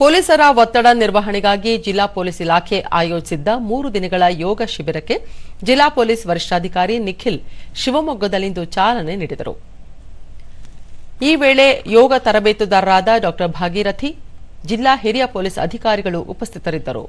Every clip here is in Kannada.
ಪೊಲೀಸರ ಒತ್ತಡ ನಿರ್ವಹಣೆಗಾಗಿ ಜಿಲ್ಲಾ ಪೊಲೀಸ್ ಇಲಾಖೆ ಆಯೋಜಿಸಿದ್ದ 3 ದಿನಗಳ ಯೋಗ ಶಿಬಿರಕ್ಕೆ ಜಿಲ್ಲಾ ಪೊಲೀಸ್ ವರಿಷ್ಠಾಧಿಕಾರಿ ನಿಖಿಲ್ ಶಿವಮೊಗ್ಗದಲ್ಲಿಂದು ಚಾಲನೆ ನೀಡಿದರು. ಈ ವೇಳೆ ಯೋಗ ತರಬೇತುದಾರರಾದ ಡಾ ಭಾಗೀರಥಿ, ಜಿಲ್ಲಾ ಹಿರಿಯ ಪೊಲೀಸ್ ಅಧಿಕಾರಿಗಳು ಉಪಸ್ಥಿತರಿದ್ದರು.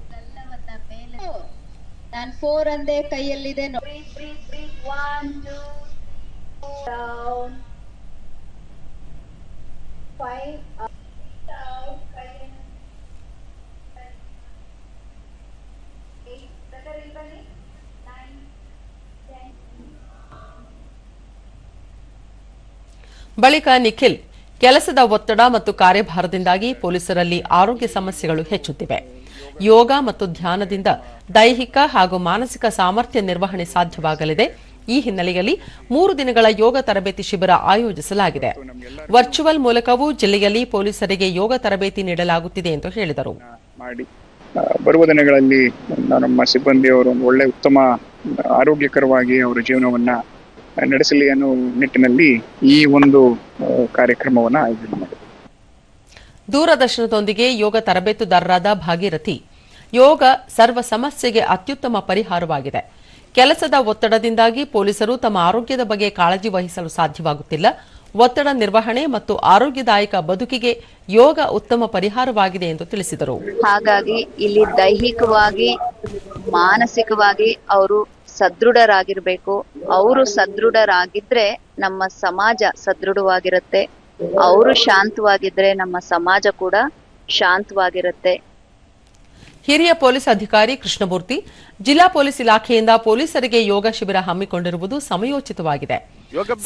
ಬಳಿಕ ನಿಖಿಲ್, ಕೆಲಸದ ಒತ್ತಡ ಮತ್ತು ಕಾರ್ಯಭಾರದಿಂದಾಗಿ ಪೊಲೀಸರಲ್ಲಿ ಆರೋಗ್ಯ ಸಮಸ್ಯೆಗಳು ಹೆಚ್ಚುತ್ತಿವೆ. ಯೋಗ ಮತ್ತು ಧ್ಯಾನದಿಂದ ದೈಹಿಕ ಹಾಗೂ ಮಾನಸಿಕ ಸಾಮರ್ಥ್ಯ ನಿರ್ವಹಣೆ ಸಾಧ್ಯವಾಗಲಿದೆ. ಈ ಹಿನ್ನೆಲೆಯಲ್ಲಿ 3 ದಿನಗಳ ಯೋಗ ತರಬೇತಿ ಶಿಬಿರ ಆಯೋಜಿಸಲಾಗಿದೆ. ವರ್ಚುವಲ್ ಮೂಲಕವೂ ಜಿಲ್ಲೆಯಲ್ಲಿ ಪೊಲೀಸರಿಗೆ ಯೋಗ ತರಬೇತಿ ನೀಡಲಾಗುತ್ತಿದೆ ಎಂದು ಹೇಳಿದರು. ಬರುವ ದಿನಗಳಲ್ಲಿ ನಮ್ಮ ಸಿಬ್ಬಂದಿಯವರು ಒಳ್ಳೆ ಉತ್ತಮ ಆರೋಗ್ಯಕರವಾಗಿ ಅವರ ಜೀವನವನ್ನ ನಡೆಸಲಿ ಅನ್ನೋ ನಿಟ್ಟಿನಲ್ಲಿ ಈ ಒಂದು ಕಾರ್ಯಕ್ರಮವನ್ನು ಆಯೋಜನೆ ಮಾಡಿದೆ. ದೂರದರ್ಶನದೊಂದಿಗೆ ಯೋಗ ತರಬೇತುದಾರರಾದ ಭಾಗೀರಥಿ, ಯೋಗ ಸರ್ವ ಸಮಸ್ಯೆಗೆ ಅತ್ಯುತ್ತಮ ಪರಿಹಾರವಾಗಿದೆ. ಕೆಲಸದ ಒತ್ತಡದಿಂದಾಗಿ ಪೊಲೀಸರು ತಮ್ಮ ಆರೋಗ್ಯದ ಬಗ್ಗೆ ಕಾಳಜಿ ವಹಿಸಲು ಸಾಧ್ಯವಾಗುತ್ತಿಲ್ಲ. ಒತ್ತಡ ನಿರ್ವಹಣೆ ಮತ್ತು ಆರೋಗ್ಯದಾಯಕ ಬದುಕಿಗೆ ಯೋಗ ಉತ್ತಮ ಪರಿಹಾರವಾಗಿದೆ ಎಂದು ತಿಳಿಸಿದರು. ಹಾಗಾಗಿ ಇಲ್ಲಿ ದೈಹಿಕವಾಗಿ ಮಾನಸಿಕವಾಗಿ ಅವರು ಸದೃಢರಾಗಿರ್ಬೇಕು. ಅವರು ಸದೃಢರಾಗಿದ್ರೆ ನಮ್ಮ ಸಮಾಜ ಸದೃಢವಾಗಿರುತ್ತೆ. ಅವರು ಶಾಂತವಾಗಿದ್ರೆ ನಮ್ಮ ಸಮಾಜ ಕೂಡ ಶಾಂತವಾಗಿರುತ್ತೆ. ಹಿರಿಯ ಪೊಲೀಸ್ ಅಧಿಕಾರಿ ಕೃಷ್ಣಮೂರ್ತಿ, ಜಿಲ್ಲಾ ಪೊಲೀಸ್ ಇಲಾಖೆಯಿಂದ ಪೊಲೀಸರಿಗೆ ಯೋಗ ಶಿಬಿರ ಹಮ್ಮಿಕೊಂಡಿರುವುದು ಸಮಯೋಚಿತವಾಗಿದೆ.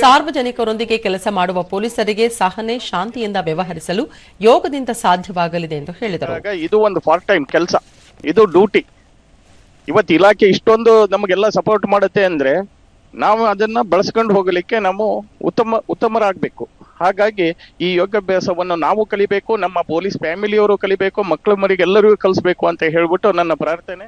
ಸಾರ್ವಜನಿಕರೊಂದಿಗೆ ಕೆಲಸ ಮಾಡುವ ಪೊಲೀಸರಿಗೆ ಸಹನೆ, ಶಾಂತಿಯಿಂದ ವ್ಯವಹರಿಸಲು ಯೋಗದಿಂದ ಸಾಧ್ಯವಾಗಲಿದೆ ಎಂದು ಹೇಳಿದರು. ಇದು ಒಂದು ಪಾರ್ಟ್ ಟೈಮ್ ಕೆಲಸ, ಇದು ಡ್ಯೂಟಿ. ಇವತ್ತು ಇಲಾಖೆ ಇಷ್ಟೊಂದು ನಮಗೆಲ್ಲ ಸಪೋರ್ಟ್ ಮಾಡುತ್ತೆ ಅಂದ್ರೆ ನಾವು ಅದನ್ನ ಬಳಸ್ಕೊಂಡು ಹೋಗಲಿಕ್ಕೆ ನಾವು ಉತ್ತಮರಾಗಬೇಕು. ಹಾಗಾಗಿ ಈ ಯೋಗಾಭ್ಯಾಸವನ್ನು ನಾವು ಕಲಿಬೇಕು, ನಮ್ಮ ಪೊಲೀಸ್ ಫ್ಯಾಮಿಲಿಯವರು ಕಲಿಬೇಕು, ಮಕ್ಕಳು ಮರಿಗೆಲ್ಲರಿಗೂ ಕಲಿಸ್ಬೇಕು ಅಂತ ಹೇಳ್ಬಿಟ್ಟು ನನ್ನ ಪ್ರಾರ್ಥನೆ.